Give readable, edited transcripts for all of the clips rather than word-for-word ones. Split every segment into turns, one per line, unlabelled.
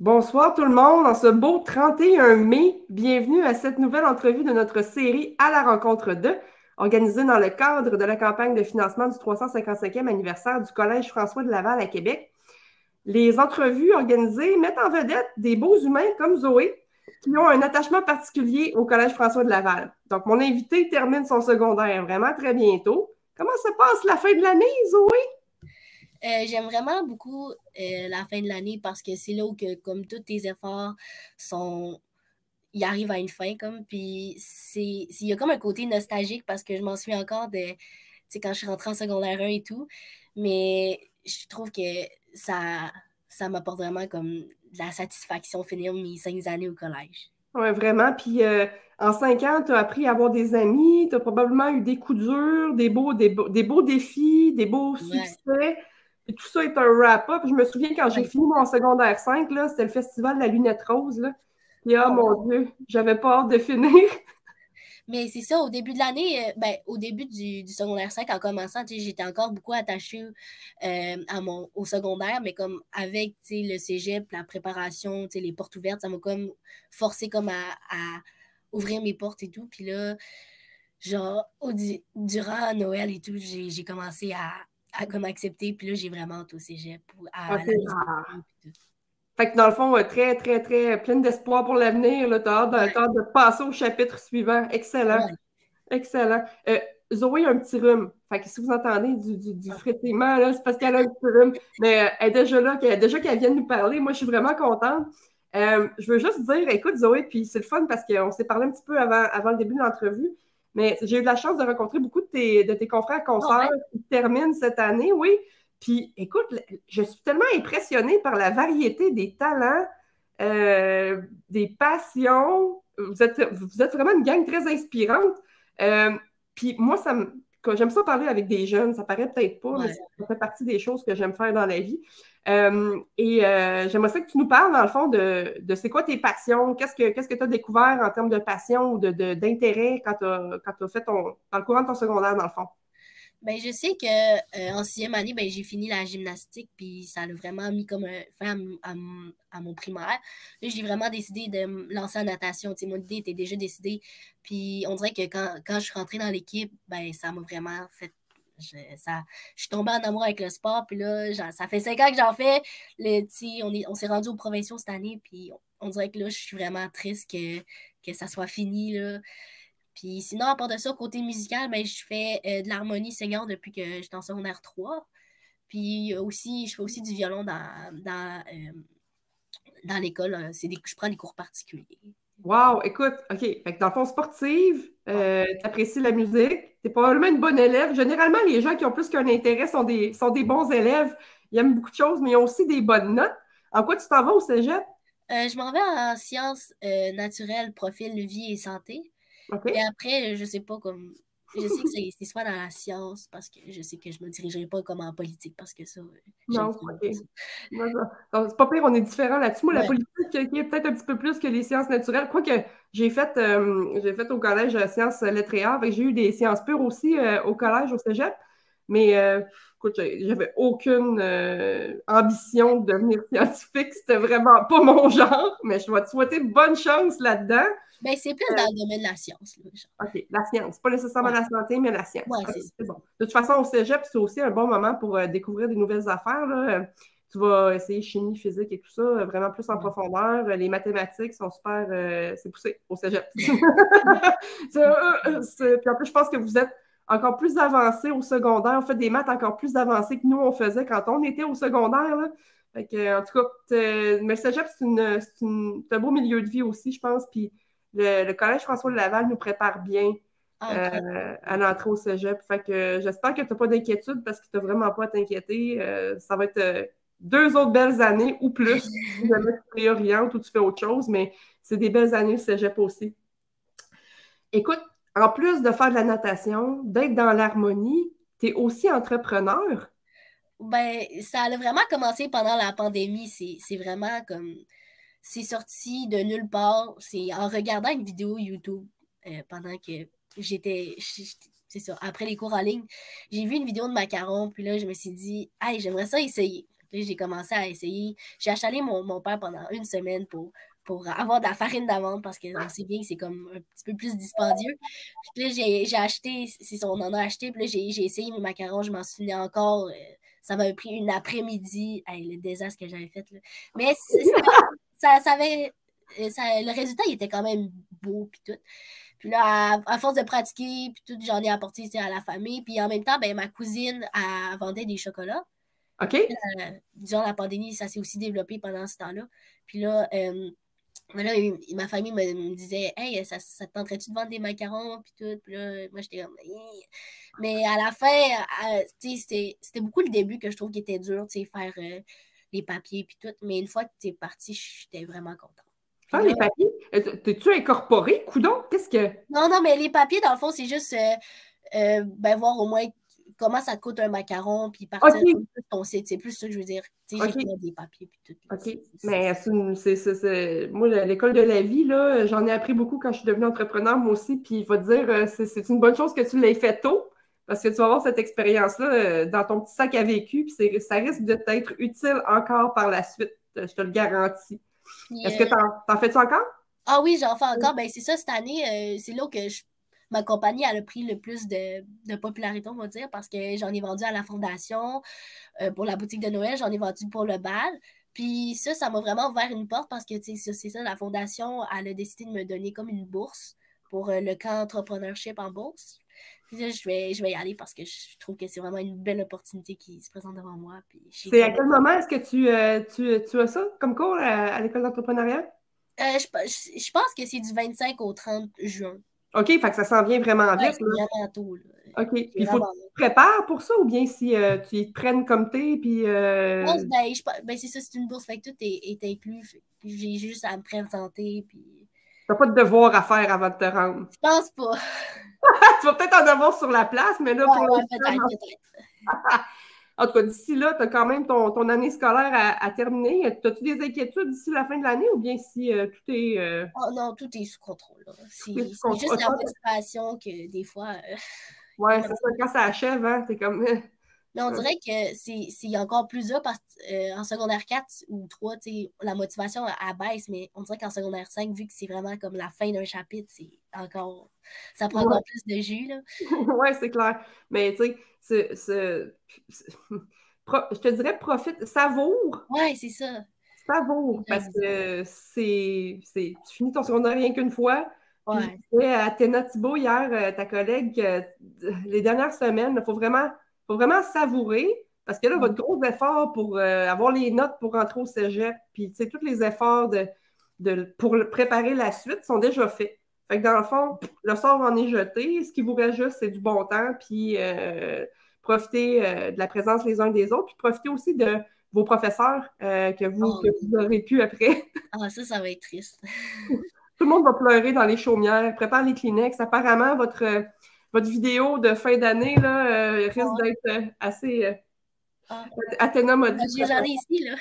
Bonsoir tout le monde, en ce beau 31 mai. Bienvenue à cette nouvelle entrevue de notre série À la rencontre de, organisée dans le cadre de la campagne de financement du 355e anniversaire du Collège François de Laval à Québec. Les entrevues organisées mettent en vedette des beaux humains comme Zoé qui ont un attachement particulier au Collège François de Laval. Donc, mon invité termine son secondaire vraiment très bientôt. Comment se passe la fin de l'année, Zoé?
J'aime vraiment beaucoup la fin de l'année parce que c'est là où, comme tous tes efforts sont, ils arrivent à une fin, comme, puis il y a comme un côté nostalgique parce que je m'en souviens encore de, tu sais, quand je suis rentrée en secondaire 1 et tout, mais je trouve que ça, ça m'apporte vraiment comme de la satisfaction finir mes 5 années au collège.
Oui, vraiment. Puis en 5 ans, tu as appris à avoir des amis, tu as probablement eu des coups durs, des beaux défis, des beaux
Ouais.
succès. Et tout ça est un wrap-up. Je me souviens quand j'ai
Ouais.
fini mon secondaire 5 là, c'était le festival de la Lunette Rose. Là. Et oh
Oh,
mon
wow.
Dieu, j'avais pas hâte de finir.
Mais c'est ça, au début de l'année, au début du secondaire 5 en commençant, tu sais, j'étais encore beaucoup attachée au secondaire, mais comme avec, tu sais, le cégep, la préparation, tu sais, les portes ouvertes, ça m'a comme forcé comme à ouvrir mes portes et tout. Puis là, genre, durant Noël et tout, j'ai commencé à comme accepter. Puis là, j'ai vraiment hâte au cégep, à
OK.
la mise au
Ah.
jeu, puis tout.
Fait que dans le fond, très, très, très pleine d'espoir pour l'avenir. Tu as
Ouais,
hâte de passer au chapitre suivant. Excellent.
ouais.
Excellent. Zoé a un petit rhume. Fait que si vous entendez du frétillement, là, c'est parce qu'elle a un petit rhume. Mais elle est déjà là, déjà qu'elle vient de nous parler. Moi, je suis vraiment contente. Je veux juste dire, écoute, Zoé, puis c'est le fun parce qu'on s'est parlé un petit peu avant le début de l'entrevue. Mais j'ai eu de la chance de rencontrer beaucoup de tes confrères
Oh,
consoeurs
ouais.
qui terminent cette année, oui. Puis écoute, je suis tellement impressionnée par la variété des talents, des passions. Vous êtes vraiment une gang très inspirante. Euh, Puis moi, quand j'aime ça parler avec des jeunes, ça paraît peut-être pas, mais
Ouais.
ça fait partie des choses que j'aime faire dans la vie. J'aimerais ça que tu nous parles, dans le fond, de c'est quoi tes passions, qu'est-ce que tu as découvert en termes de passion ou d'intérêt quand tu as fait dans le courant de ton secondaire, dans le fond.
Ben, je sais que en 6e année, ben, j'ai fini la gymnastique, puis ça a vraiment mis comme un fin à mon primaire. Là, j'ai vraiment décidé de me lancer en natation. Tu sais, mon idée était déjà décidée. Puis on dirait que quand je suis rentrée dans l'équipe, ben, ça m'a vraiment fait. Je suis tombée en amour avec le sport, puis là, ça fait 5 ans que j'en fais. Tu sais, on s'est rendu aux provinciaux cette année, puis on dirait que là, je suis vraiment triste que ça soit fini, là. Puis sinon, à part de ça, côté musical, ben, je fais de l'harmonie senior depuis que j'étais en secondaire 3. Puis aussi, je fais aussi du violon dans l'école. Je prends des cours particuliers.
Wow, écoute, OK. Fait que dans le fond, sportive,
Ouais.
tu apprécies la musique, tu es probablement une bonne élève. Généralement, les gens qui ont plus qu'un intérêt sont des bons élèves. Ils aiment beaucoup de choses, mais ils ont aussi des bonnes notes. En quoi tu t'en vas au cégep?
Je m'en vais en sciences naturelles, profil, vie et santé. Mais
OK?
après, je sais pas comme. Je sais que c'est soit dans la science, parce que je sais que je me dirigerai pas comme en politique, parce que ça, j'aime
Non,
vraiment
OK.
pas ça.
Non, non. Donc, c'est pas pire, on est différents là-dessus. Moi, la
Ouais.
politique, qui est peut-être un petit peu plus que les sciences naturelles. Quoique, j'ai fait au collège sciences lettres et arts. Fait que j'ai eu des sciences pures aussi au collège, au cégep. Mais écoute, j'avais aucune ambition de devenir scientifique. C'était vraiment pas mon genre. Mais je vais te souhaiter bonne chance là-dedans.
Ben, c'est plus dans le domaine de la science, là, genre.
OK, la science. Pas nécessairement
Ouais,
la santé, mais la science.
ouais,
OK,
c'est ça.
c'est bon. De toute façon, au cégep, c'est aussi un bon moment pour découvrir des nouvelles affaires, là. Tu vas essayer chimie, physique et tout ça, vraiment plus en
Ouais.
profondeur. Les mathématiques sont super. C'est poussé au cégep. Puis en plus, je pense que vous êtes encore plus avancé au secondaire. On fait des maths encore plus avancées que nous, on faisait quand on était au secondaire, là. Fait que, en tout cas, mais le cégep, c'est un beau milieu de vie aussi, je pense. Puis le Collège François de Laval nous prépare bien
Ah, très
à
bien.
l'entrée au cégep. Fait que j'espère que tu n'as pas d'inquiétude parce que tu n'as vraiment pas à t'inquiéter. Ça va être 2 autres belles années ou plus si jamais tu te réorientes ou tu fais autre chose, mais c'est des belles années le cégep aussi. Écoute, en plus de faire de la natation, d'être dans l'harmonie, tu es aussi entrepreneur.
Ben, ça a vraiment commencé pendant la pandémie. C'est vraiment comme. C'est sorti de nulle part. C'est en regardant une vidéo YouTube pendant que c'est ça, après les cours en ligne, j'ai vu une vidéo de macarons, puis là, je me suis dit, hey, j'aimerais ça essayer. Puis j'ai commencé à essayer. J'ai achalé mon père pendant une semaine pour avoir de la farine d'amande parce qu'on sait bien que c'est comme un petit peu plus dispendieux. Puis là, j'ai acheté, on en a acheté, puis là, j'ai essayé mes macarons, je m'en souviens encore. Ça m'a pris une après-midi. Hey, le désastre que j'avais fait. Là. Mais ça avait. Le résultat, il était quand même beau, puis tout. Puis là, à force de pratiquer, puis tout, j'en ai apporté à la famille. Puis en même temps, ben, ma cousine, elle vendait des chocolats.
OK.
Durant la pandémie, ça s'est aussi développé pendant ce temps-là. Puis là, ma famille me disait Hey, ça te tenterait-tu de vendre des macarons? Puis tout. Puis là, moi, j'étais comme Mais à la fin, c'était beaucoup le début que je trouve qui était dur, faire les papiers, puis tout. Mais une fois que tu es parti, j'étais vraiment contente.
Faire les papiers? T'es-tu incorporé, coudon? Qu'est-ce que.
Non, mais les papiers, dans le fond, c'est juste voir au moins comment ça te coûte un macaron, puis partir ton site. C'est plus ça que je veux dire. J'ai fait des papiers, puis tout.
OK. Mais moi, l'école de la vie, là, j'en ai appris beaucoup quand je suis devenue entrepreneur, moi aussi. Puis il va te dire, c'est une bonne chose que tu l'aies fait tôt, parce que tu vas avoir cette expérience-là dans ton petit sac à vécu, puis ça risque de t'être utile encore par la suite. Je te le garantis. Est-ce que t'en fais-tu encore?
Ah oui, j'en fais encore. Ben, c'est ça, cette année, c'est là que ma compagnie elle a pris le plus de popularité, on va dire, parce que j'en ai vendu à la fondation pour la boutique de Noël, j'en ai vendu pour le bal. Puis ça m'a vraiment ouvert une porte parce que c'est ça, la fondation, elle a décidé de me donner comme une bourse pour le camp entrepreneurship en bourse. Puis là, je vais y aller parce que je trouve que c'est vraiment une belle opportunité qui se présente devant moi.
C'est à quel moment est-ce que tu as ça comme cours à l'école d'entrepreneuriat?
Je pense que c'est du 25 au 30 juin.
OK, fait que ça s'en vient vraiment vite.
C'est vraiment tôt. Là.
OK. Puis il faut que tu te prépares pour ça ou bien si tu te prennes comme t'es, puis...
c'est ça, c'est une bourse, fait que tout est inclus. J'ai juste à me présenter, puis...
T'as pas de devoir à faire avant de te rendre.
Je pense pas.
Tu vas peut-être en avoir sur la place, mais là, pour
peut-être.
En tout cas, d'ici là, tu as quand même ton année scolaire à terminer. As-tu des inquiétudes d'ici la fin de l'année ou bien si tout est...
Oh non, tout est sous contrôle. C'est juste la motivation que des fois...
Ouais, c'est ça, quand ça achève, hein, t'es comme...
Mais on dirait que c'est encore plus dur parce qu'en secondaire 4 ou 3, la motivation elle baisse, mais on dirait qu'en secondaire 5, vu que c'est vraiment comme la fin d'un chapitre, ça prend encore plus de jus.
Oui, c'est clair. Mais tu sais, je te dirais profite, savoure.
Oui, c'est ça.
Savoure, parce que tu finis ton secondaire rien qu'une fois. Puis
Ouais.
je disais à Théna Thibault hier, ta collègue, les dernières semaines, il faut vraiment savourer, parce que là, votre gros effort pour avoir les notes pour rentrer au cégep, puis tu sais, tous les efforts pour préparer la suite sont déjà faits. Fait que dans le fond, le sort en est jeté. Ce qui vous reste juste, c'est du bon temps, puis profiter de la présence les uns des autres, puis profiter aussi de vos professeurs que vous aurez pu après.
Ah, ça va être triste.
Tout le monde va pleurer dans les chaumières. Prépare les Kleenex. Apparemment, votre vidéo de fin d'année risque d'être assez... Athéna m'a dit...
J'en ai ici, là.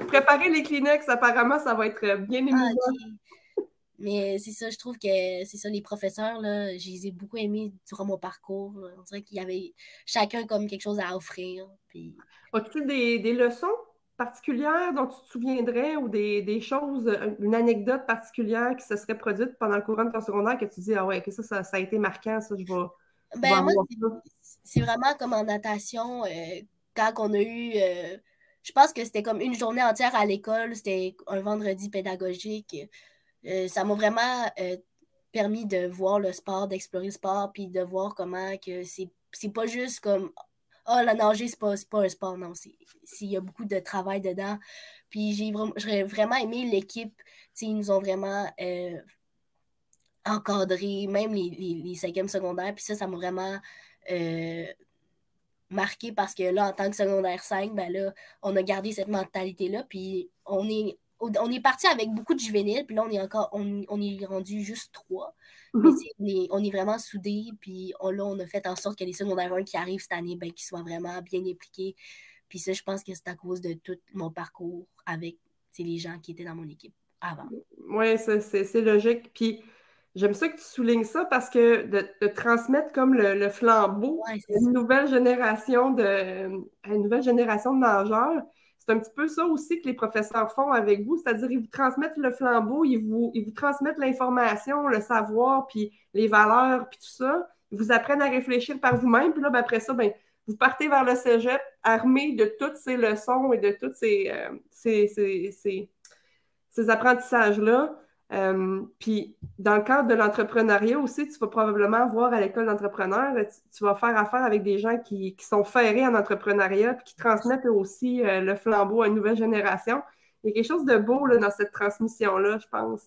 Préparer les Kleenex, apparemment, ça va être bien émouvant.
Okay. Mais c'est ça, je trouve que c'est ça, les professeurs, là, je les ai beaucoup aimés durant mon parcours. Là. On dirait qu'il y avait chacun comme quelque chose à offrir. Puis...
As-tu des leçons particulières dont tu te souviendrais ou des choses, une anecdote particulière qui se serait produite pendant le courant de ton secondaire que tu dis, ah ouais, que ça a été marquant, ça, je vais
moi, c'est vraiment comme en natation, quand on a eu, je pense que c'était comme une journée entière à l'école, c'était un vendredi pédagogique. Ça m'a vraiment permis de voir le sport, d'explorer le sport, puis de voir comment que c'est pas juste comme la nager, c'est pas un sport, non. Il y a beaucoup de travail dedans. Puis j'ai vraiment aimé l'équipe. Ils nous ont vraiment encadré, même les cinquièmes secondaires. Puis ça m'a vraiment marqué parce que là, en tant que secondaire 5, ben là, on a gardé cette mentalité-là. Puis on est parti avec beaucoup de juvéniles, puis là, on est rendu juste 3. Mais on est vraiment soudés, puis là, on a fait en sorte que les secondaires 1 qui arrivent cette année, ben, qu'ils soient vraiment bien impliqués. Puis ça, je pense que c'est à cause de tout mon parcours avec les gens qui étaient dans mon équipe avant.
Oui, c'est logique. Puis j'aime ça que tu soulignes ça parce que de transmettre comme le flambeau
Ouais,
à
c'est ça.
une nouvelle génération de nageurs, c'est un petit peu ça aussi que les professeurs font avec vous, c'est-à-dire ils vous transmettent le flambeau, ils vous transmettent l'information, le savoir, puis les valeurs, puis tout ça. Ils vous apprennent à réfléchir par vous-même, puis là, ben, après ça, ben, vous partez vers le cégep armé de toutes ces leçons et de tous ces apprentissages-là. Puis, dans le cadre de l'entrepreneuriat aussi, tu vas probablement voir à l'école d'entrepreneur, tu vas faire affaire avec des gens qui sont ferrés en entrepreneuriat puis qui transmettent aussi le flambeau à une nouvelle génération. Il y a quelque chose de beau là, dans cette transmission-là, je pense.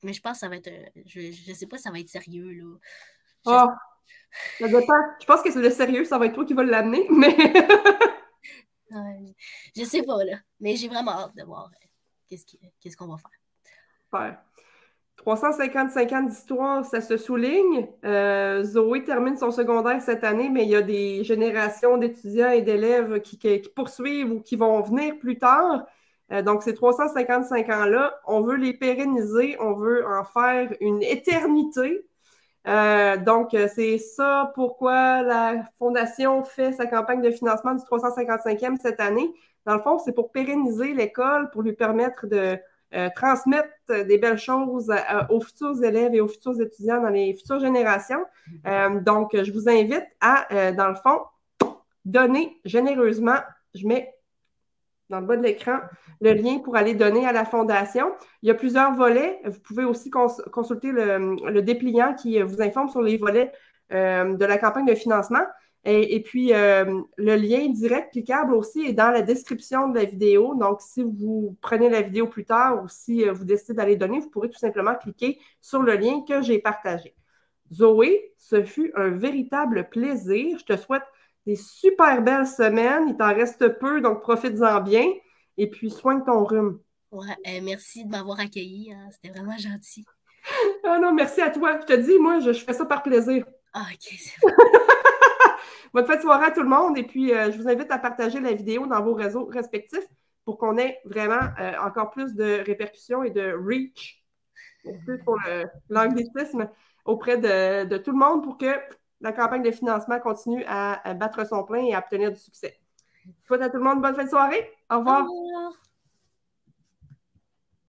Mais je pense que ça va être. Je sais pas si ça va être sérieux, là. Je,
Ah, ça dépend. Je pense que c'est le sérieux, ça va être toi qui vas l'amener, mais
ouais, je sais pas, là. Mais j'ai vraiment hâte de voir qu'est-ce qu'on va faire.
super. 355 ans d'histoire, ça se souligne. Zoé termine son secondaire cette année, mais il y a des générations d'étudiants et d'élèves qui poursuivent ou qui vont venir plus tard. Donc, ces 355 ans-là, on veut les pérenniser, on veut en faire une éternité. Donc, c'est ça pourquoi la Fondation fait sa campagne de financement du 355e cette année. Dans le fond, c'est pour pérenniser l'école, pour lui permettre de transmettre des belles choses aux futurs élèves et aux futurs étudiants dans les futures générations. Donc, je vous invite à, dans le fond, donner généreusement. Je mets dans le bas de l'écran le lien pour aller donner à la Fondation. Il y a plusieurs volets. Vous pouvez aussi consulter le dépliant qui vous informe sur les volets de la campagne de financement. Et puis, le lien direct cliquable aussi est dans la description de la vidéo. Donc, si vous prenez la vidéo plus tard ou si vous décidez d'aller donner, vous pourrez tout simplement cliquer sur le lien que j'ai partagé. Zoé, ce fut un véritable plaisir. Je te souhaite des super belles semaines. Il t'en reste peu, donc profites-en bien. Et puis, soigne ton rhume.
Ouais, merci de m'avoir accueilli, hein. C'était vraiment gentil.
Ah non, merci à toi. Je te dis, moi, je fais ça par plaisir.
Ah, ok, c'est bon.
Bonne fête de soirée à tout le monde. Et puis, je vous invite à partager la vidéo dans vos réseaux respectifs pour qu'on ait vraiment encore plus de répercussions et de reach, pour l'anglicisme, auprès de tout le monde pour que la campagne de financement continue à battre son plein et à obtenir du succès. Je souhaite à tout le monde une bonne fin de soirée. Au
Au
revoir.
revoir.